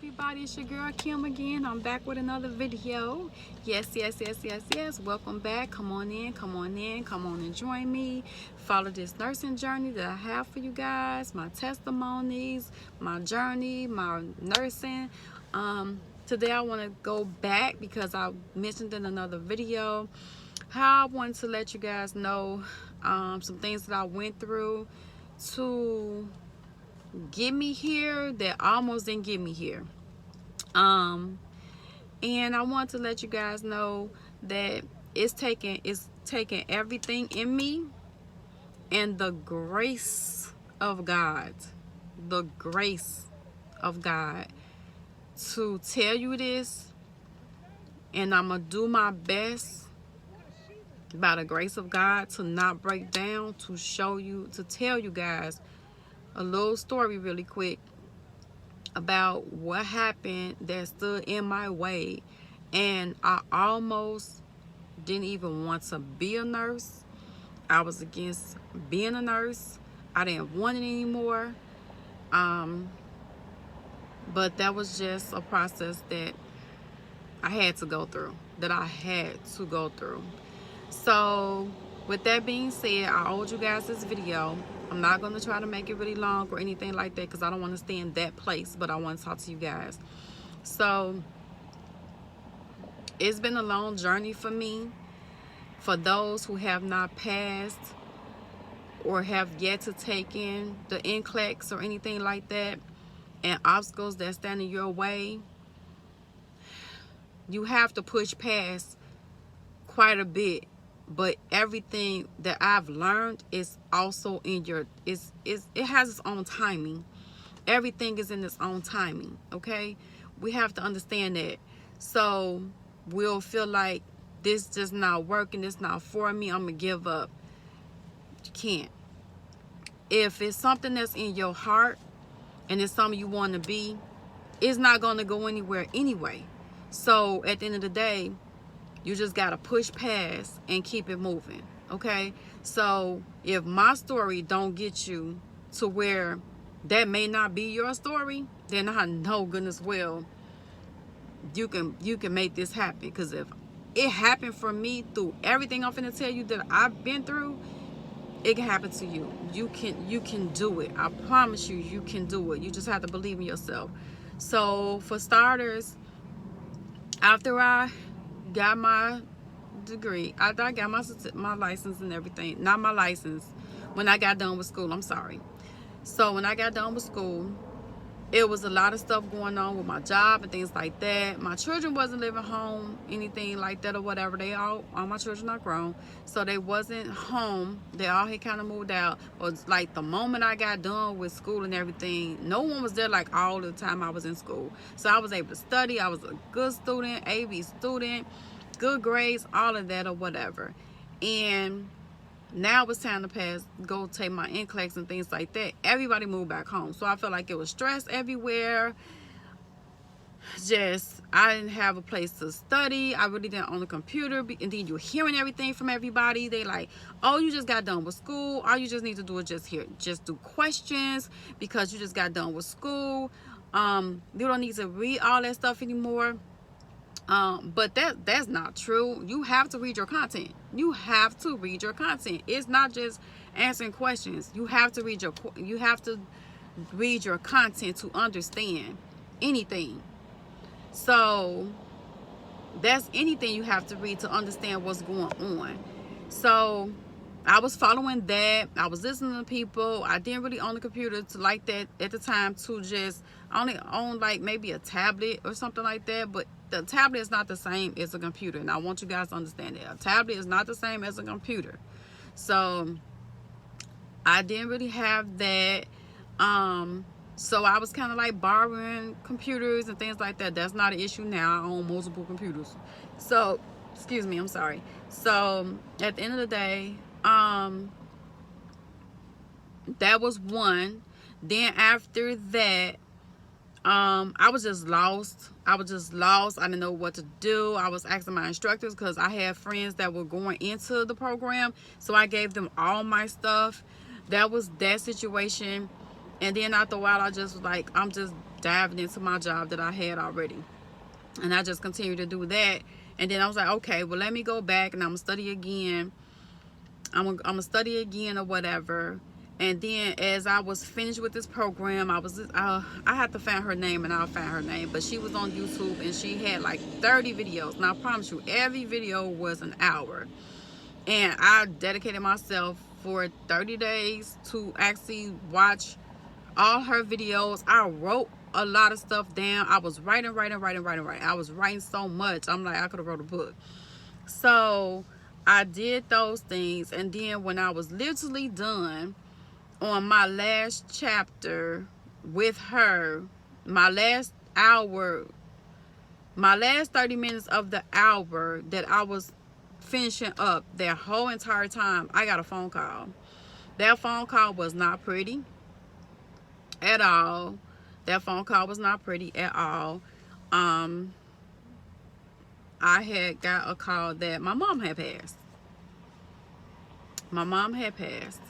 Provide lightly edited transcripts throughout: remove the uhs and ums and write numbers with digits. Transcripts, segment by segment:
Everybody, it's your girl Kim again. I'm back with another video. Yes. Welcome back. Come on in, come on and join me. Follow this nursing journey that I have for you guys, my testimonies, my journey, my nursing. Today I want to go back because I mentioned in another video how I wanted to let you guys know some things that I went through to get me here that almost didn't get me here. And I want to let you guys know that it's taking everything in me and the grace of God to tell you this, and I'm gonna do my best by the grace of God to not break down, to tell you guys a little story really quick about what happened that stood in my way, and I almost didn't even want to be a nurse. I was against being a nurse. I didn't want it anymore. But that was just a process that I had to go through, So with that being said, I owed you guys this video. I'm not going to try to make it really long or anything like that because I don't want to stay in that place, but I want to talk to you guys. So it's been a long journey for me. For those who have not passed or have yet to take in the Nclex or anything like that, and obstacles that stand in your way, you have to push past quite a bit. But everything that I've learned is also in it has its own timing. Everything is in its own timing, okay? We have to understand that. So we'll feel like this just not working, it's not for me, I'm gonna give up. You can't. If it's something that's in your heart and it's something you want to be, it's not gonna go anywhere anyway. So at the end of the day, you just got to push past and keep it moving, okay? So if my story don't get you to where that may not be your story, then I know goodness well you can make this happen. Because if it happened for me through everything I'm finna tell you that I've been through, it can happen to you. You can do it. I promise you can do it. You just have to believe in yourself. So for starters, after I got my degree, after I got my license and everything, not my license, when I got done with school, I'm sorry. So when I got done with school, it was a lot of stuff going on with my job and things like that. My children wasn't living home, anything like that or whatever. All my children are grown, so they wasn't home. They all had kind of moved out. It was like the moment I got done with school and everything, no one was there like all the time I was in school. So I was able to study. I was a good student, AV student, good grades, all of that or whatever. And now it's time to go take my Nclex and things like that. Everybody moved back home. So I felt like it was stress everywhere. I didn't have a place to study. I really didn't own a computer. And then you're hearing everything from everybody. They like, oh, you just got done with school. All you just need to do is just do questions because you just got done with school. You don't need to read all that stuff anymore. But that's not true. You have to read your content. It's not just answering questions. You have to read your content to understand anything. So that's anything you have to read to understand what's going on. So I was following that. I was listening to people. I didn't really own a computer like that at the time, to just only own like maybe a tablet or something like that. But the tablet is not the same as a computer, and I want you guys to understand that. A tablet is not the same as a computer. So I didn't really have that. So I was kind of like borrowing computers and things like that. That's not an issue now. I own multiple computers. So, excuse me, I'm sorry. So at the end of the day, that was one. Then after that, I was just lost. I didn't know what to do. I was asking my instructors because I had friends that were going into the program. So I gave them all my stuff. That was that situation. And then after a while, I just was like, I'm just diving into my job that I had already. And I just continued to do that. And then I was like, okay, well, let me go back and I'm going to study again. I'm gonna study again or whatever. And then as I was finished with this program, I had to find her name, and I'll find her name. But she was on YouTube, and she had like 30 videos. And I promise you, every video was an hour. And I dedicated myself for 30 days to actually watch all her videos. I wrote a lot of stuff down. I was writing. I was writing so much. I'm like, I could have wrote a book. So I did those things, and then when I was literally done on my last chapter with her, my last 30 minutes of the hour that I was finishing up, that whole entire time, I got a phone call. That phone call was not pretty at all. That phone call was not pretty at all. I had got a call that my mom had passed. My mom had passed.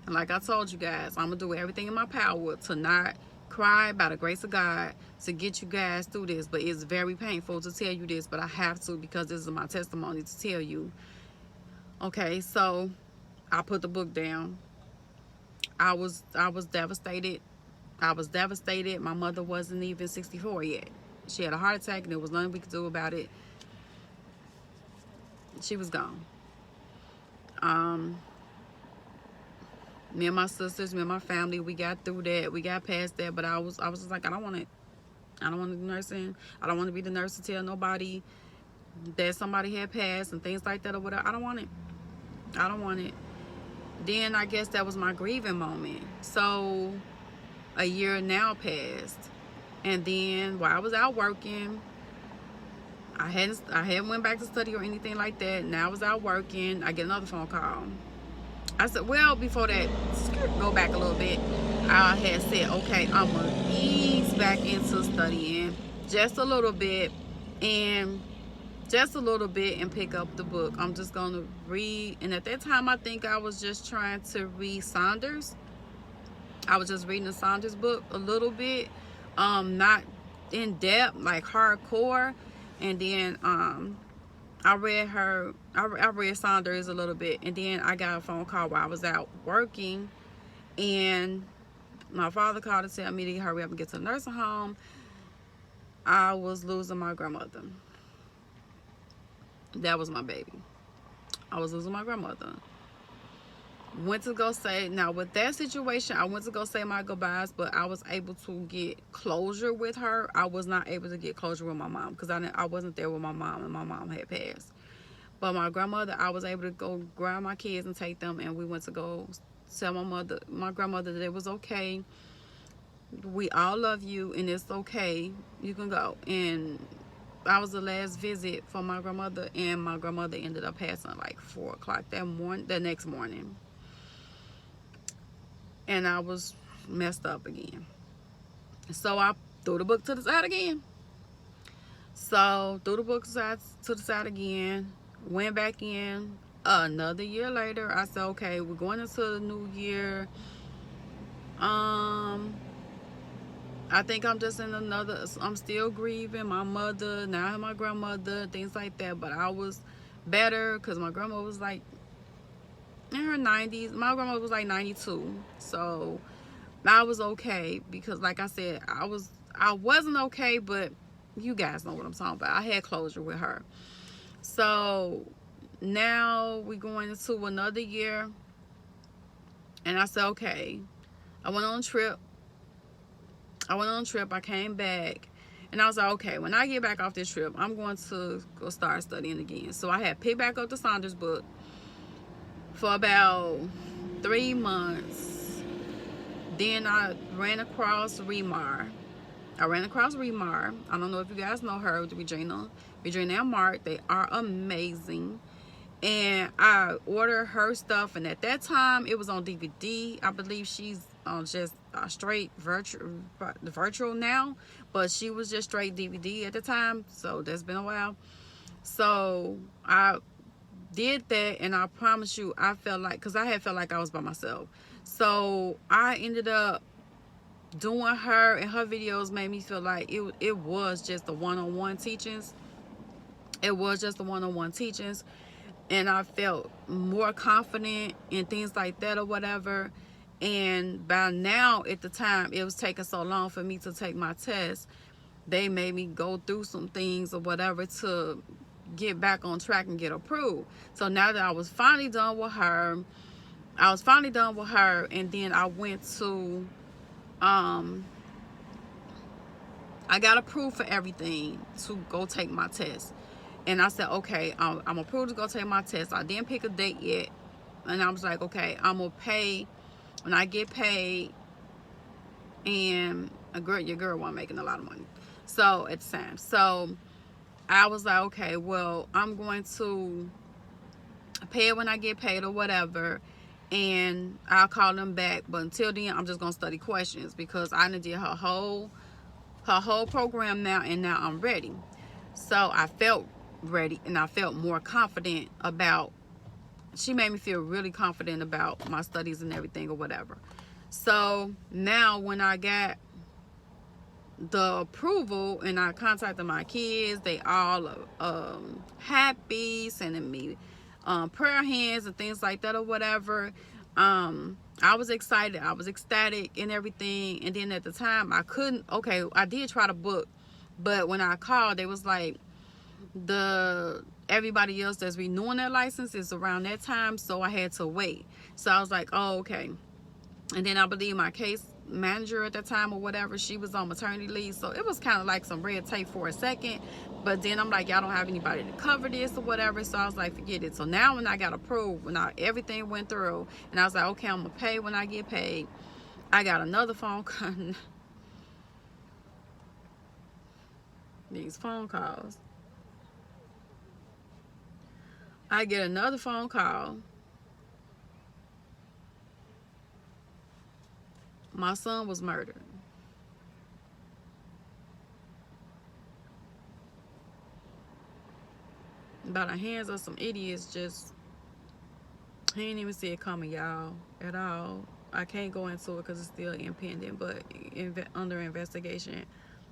And like I told you guys, I'm going to do everything in my power to not cry, by the grace of God, to get you guys through this. But it's very painful to tell you this, but I have to, because this is my testimony to tell you. Okay, so I put the book down. I was devastated. I was devastated. My mother wasn't even 64 yet. She had a heart attack, and there was nothing we could do about it. She was gone. Me and my sisters, me and my family, we got through that. We got past that. But I was just like, I don't want it. I don't want to do nursing. I don't want to be the nurse to tell nobody that somebody had passed and things like that or whatever. I don't want it. I don't want it. Then I guess that was my grieving moment. So a year now passed. And then while I was out working, I hadn't went back to study or anything like that. Now I was out working. I get another phone call. I said, well, before that, go back a little bit. I had said, okay, I'm going to ease back into studying just a little bit and pick up the book. I'm just going to read. And at that time, I think I was just trying to read Saunders. I was just reading the Saunders book a little bit. Not in depth, like hardcore. And then I read Saunders a little bit, and then I got a phone call while I was out working, and my father called to tell me to hurry up and get to the nursing home. I was losing my grandmother. That was my baby. I was losing my grandmother. Went to go say, now with that situation, I went to go say my goodbyes, but I was able to get closure with her. I was not able to get closure with my mom, because I wasn't there with my mom, and my mom had passed. But my grandmother, I was able to go grab my kids and take them, and we went to go tell my grandmother that it was okay. We all love you, and it's okay. You can go. And I was the last visit for my grandmother, and my grandmother ended up passing like 4 o'clock the next morning. And I was messed up again. So I threw the book to the side again. So threw the book to the side again. Went back in another year later. I said, okay, we're going into the new year. I think I'm just in I'm still grieving my mother. Now I have my grandmother, things like that. But I was better because my grandma was like in her 90s. My grandma was like 92. So I was okay, because like I said, I wasn't okay, but you guys know what I'm talking about. I had closure with her. So now we're going into another year, and I said, okay, I went on a trip. I came back, and I was like, okay, when I get back off this trip, I'm going to go start studying again. So I had picked back up the Saunders book for about 3 months. Then I ran across Remar. I don't know if you guys know her, Regina and Mark. They are amazing. And I ordered her stuff, and at that time it was on DVD. I believe she's just straight virtual now, but she was just straight DVD at the time, so that's been a while. So I did that, and I promise you, I felt like, because I had felt like I was by myself. So I ended up doing her, and her videos made me feel like it was just the one-on-one teachings. It was just the one-on-one teachings, and I felt more confident in things like that or whatever. And by now, at the time, it was taking so long for me to take my test. They made me go through some things or whatever to get back on track and get approved. So now that I was finally done with her, and then I went to, I got approved for everything to go take my test. And I said, okay, I'm approved to go take my test. I didn't pick a date yet. And I was like, okay, I'm going to pay when I get paid. And your girl wasn't making a lot of money. So at the time. So I was like, okay, well, I'm going to pay it when I get paid or whatever. And I'll call them back. But until then, I'm just going to study questions, because I done did her whole program now, and now I'm ready. So I felt ready, and I felt more confident about, she made me feel really confident about my studies and everything or whatever. So now when I got the approval and I contacted my kids, they all happy, sending me prayer hands and things like that or whatever. I was excited, I was ecstatic and everything. And then at the time I couldn't, okay, I did try to book, but when I called, they was like, everybody else that's renewing their license is around that time, so I had to wait. So I was like, oh, okay. And then I believe my case manager at that time or whatever, she was on maternity leave, so it was kind of like some red tape for a second. But then I'm like, y'all don't have anybody to cover this or whatever, so I was like, forget it. So now when I got approved, when everything went through, and I was like, okay, I'm gonna pay when I get paid, I got another phone call. These phone calls, I get another phone call. My son was murdered. By the hands of some idiots. Just, he didn't even see it coming, y'all, at all. I can't go into it because it's still impending, but under investigation.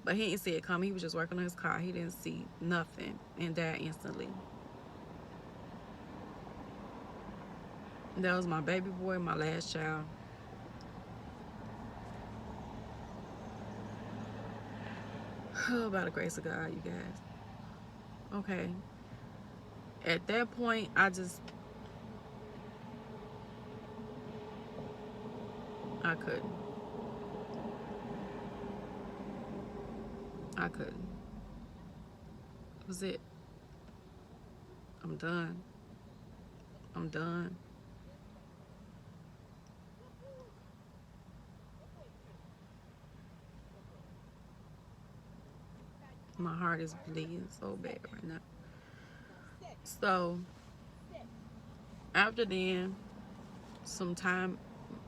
But he didn't see it coming. He was just working on his car. He didn't see nothing and died instantly. That was my baby boy, my last child. Oh, by the grace of God, you guys. Okay. At that point, I couldn't. That was it. I'm done. My heart is bleeding so bad right now. So after then,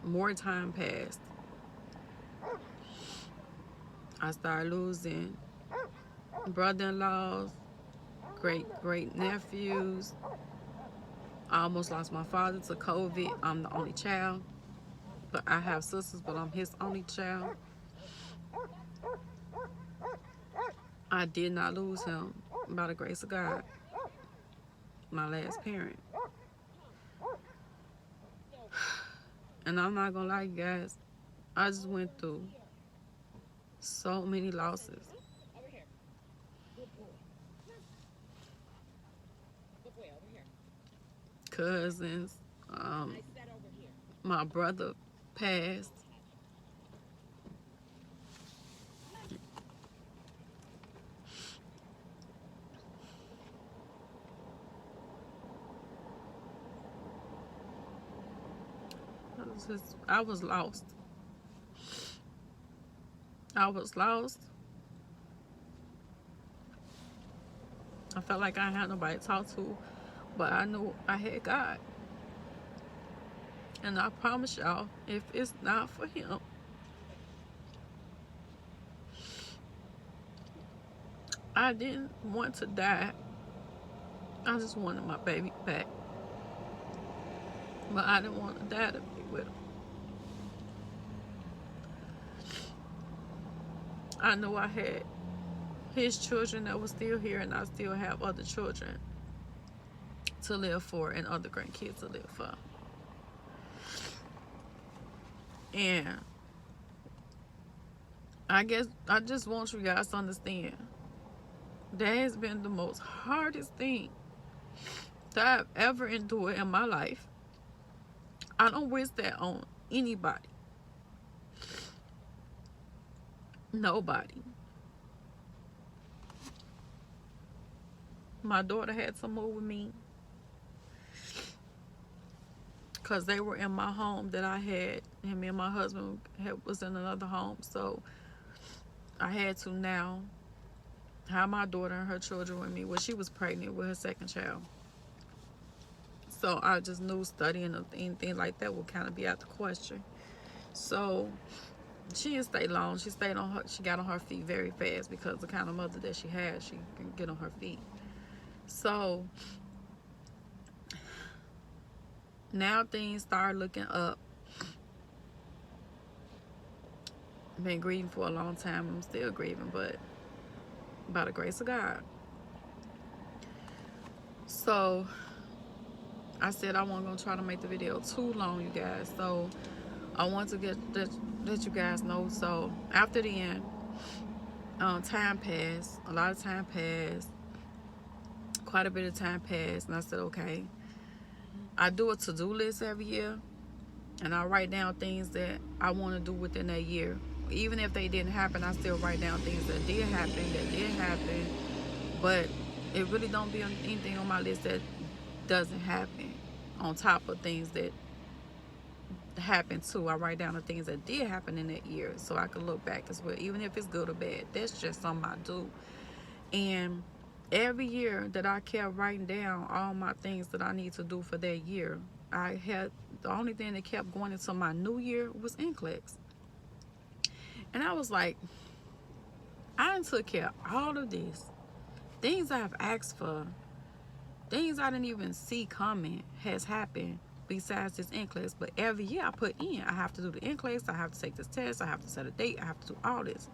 more time passed. I started losing brother-in-laws, great nephews. I almost lost my father to COVID. I'm the only child, but I have sisters, but I'm his only child. I did not lose him, by the grace of God, my last parent. And I'm not gonna lie, you guys, I just went through so many losses. Cousins, my brother passed. I was lost. I felt like I had nobody to talk to, but I knew I had God. And I promise y'all, if it's not for him, I didn't want to die. I just wanted my baby back. But I didn't want to die to be with him. I know I had his children that were still here, and I still have other children to live for and other grandkids to live for. And I guess I just want you guys to understand that has been the most hardest thing that I've ever endured in my life. I don't wish that on anybody. Nobody. My daughter had to move with me because they were in my home that I had, and me and my husband was in another home. So I had to now have my daughter and her children with me. Well, she was pregnant with her second child. So I just knew studying or anything like that would kind of be out the question. So she didn't stay long. She stayed on her. She got on her feet very fast because the kind of mother that she had, she can get on her feet. So now things start looking up. I've been grieving for a long time. I'm still grieving, but by the grace of God. So I said I wasn't going to try to make the video too long, you guys. So I want to let you guys know. So after the end, time passed. A lot of time passed. Quite a bit of time passed. And I said, okay. I do a to-do list every year. And I write down things that I want to do within that year. Even if they didn't happen, I still write down things that did happen. But it really don't be anything on my list that doesn't happen. On top of things that happened too, I write down the things that did happen in that year so I can look back as well, even if it's good or bad. That's just something I do. And every year that I kept writing down all my things that I need to do for that year, I had the only thing that kept going into my new year was Nclex. And I was like, I done took care of all of this. Things I've asked for, things I didn't even see coming has happened besides this Nclex. But every year I put in, I have to do the Nclex, I have to take this test, I have to set a date, I have to do all this.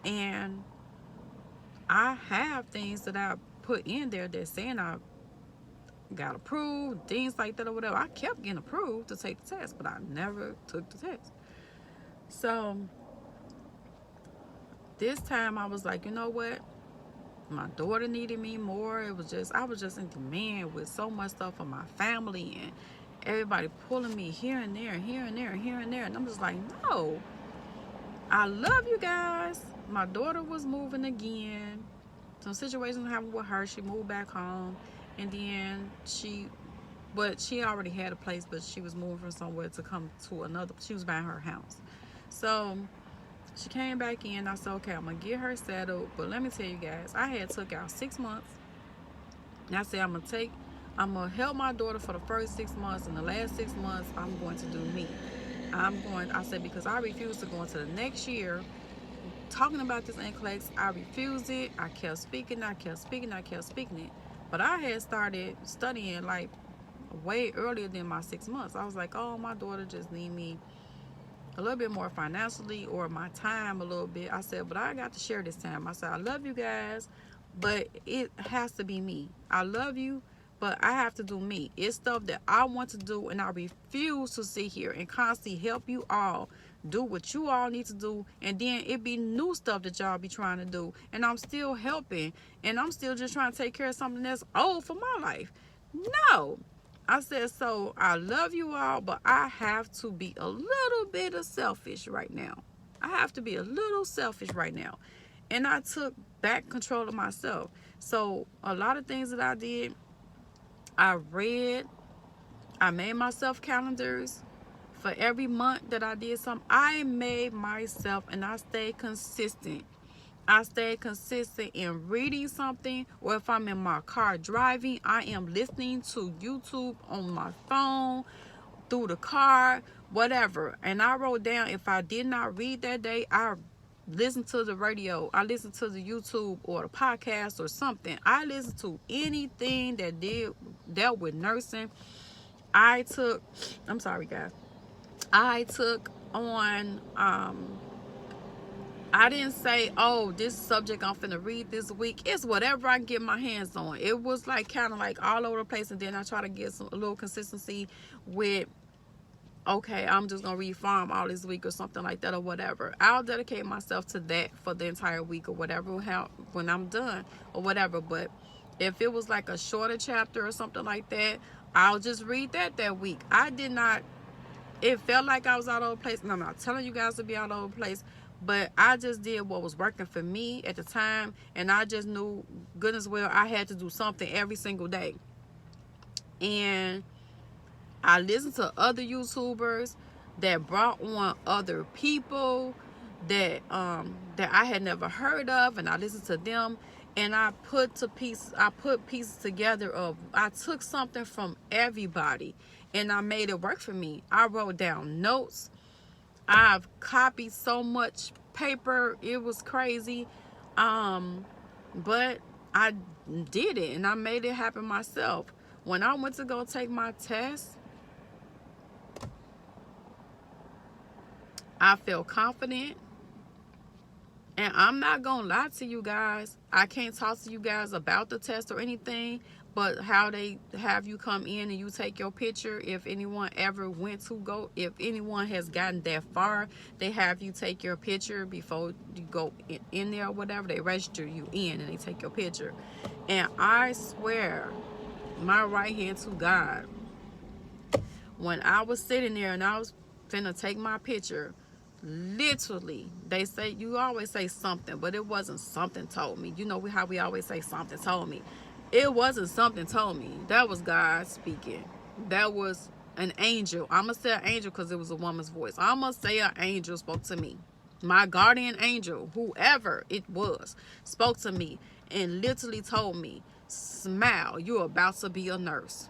And I have things that I put in there that's saying I got approved, things like that or whatever. I kept getting approved to take the test, but I never took the test. So this time I was like, you know what? My daughter needed me more. I was just in demand with so much stuff for my family and everybody pulling me here and there and here and there and here and there. And I'm just like, no. I love you guys. My daughter was moving again. Some situations happened with her. She moved back home. And then she already had a place, but she was moving from somewhere to come to another. She was buying her house. So she came back in. I said, okay, I'm going to get her settled. But let me tell you guys, I had took out 6 months. And I said, I'm going to help my daughter for the first 6 months. And the last 6 months, I'm going to do me. I said, because I refuse to go into the next year talking about this Nclex. I refused it. I kept speaking it. But I had started studying like way earlier than my 6 months. I was like, oh, my daughter just need me a little bit more financially or my time a little bit. I said, but I got to share this time. I said, I love you guys, but it has to be me. I love you, but I have to do me. It's stuff that I want to do, and I refuse to sit here and constantly help you all do what you all need to do, and then it be new stuff that y'all be trying to do, and I'm still helping, and I'm still just trying to take care of something that's old for my life. No. I said, so I love you all, but I have to be a little bit of selfish right now. I have to be a little selfish right now. And I took back control of myself. So a lot of things that I did, I read, I made myself calendars for every month that I did something. I made myself, and I stayed consistent. I stay consistent in reading something, or if I'm in my car driving, I am listening to YouTube on my phone, through the car, whatever. And I wrote down, if I did not read that day, I listened to the radio, I listened to the YouTube or the podcast or something. I listened to anything that dealt with nursing. I'm sorry guys. I took on I didn't say, oh, this subject I'm finna read this week. It's whatever I can get my hands on. It was like kind of like all over the place, and then I try to get a little consistency with, okay, I'm just gonna read farm all this week or something like that or whatever. I'll dedicate myself to that for the entire week or whatever, when I'm done or whatever. But if it was like a shorter chapter or something like that, I'll just read that week. I did not, it felt like I was all over the place, and I'm not telling you guys to be all over the place, but I just did what was working for me at the time, and I just knew goodness well I had to do something every single day. And I listened to other YouTubers that brought on other people that I had never heard of, and I listened to them, and I put pieces together of, I took something from everybody and I made it work for me. I wrote down notes. I've copied so much paper, it was crazy. But I did it and I made it happen myself. When I went to go take my test, I felt confident. And I'm not gonna lie to you guys, I can't talk to you guys about the test or anything, but how they have you come in and you take your picture. If anyone ever if anyone has gotten that far, they have you take your picture before you go in there or whatever. They register you in and they take your picture. And I swear, my right hand to God, when I was sitting there and I was finna take my picture, literally, they say, you always say something, but it wasn't something told me. You know how we always say something told me. It wasn't something told me. That was God speaking. That was an angel. I'm going to say an angel because it was a woman's voice. I'm going to say an angel spoke to me. My guardian angel, whoever it was, spoke to me and literally told me, smile, you're about to be a nurse.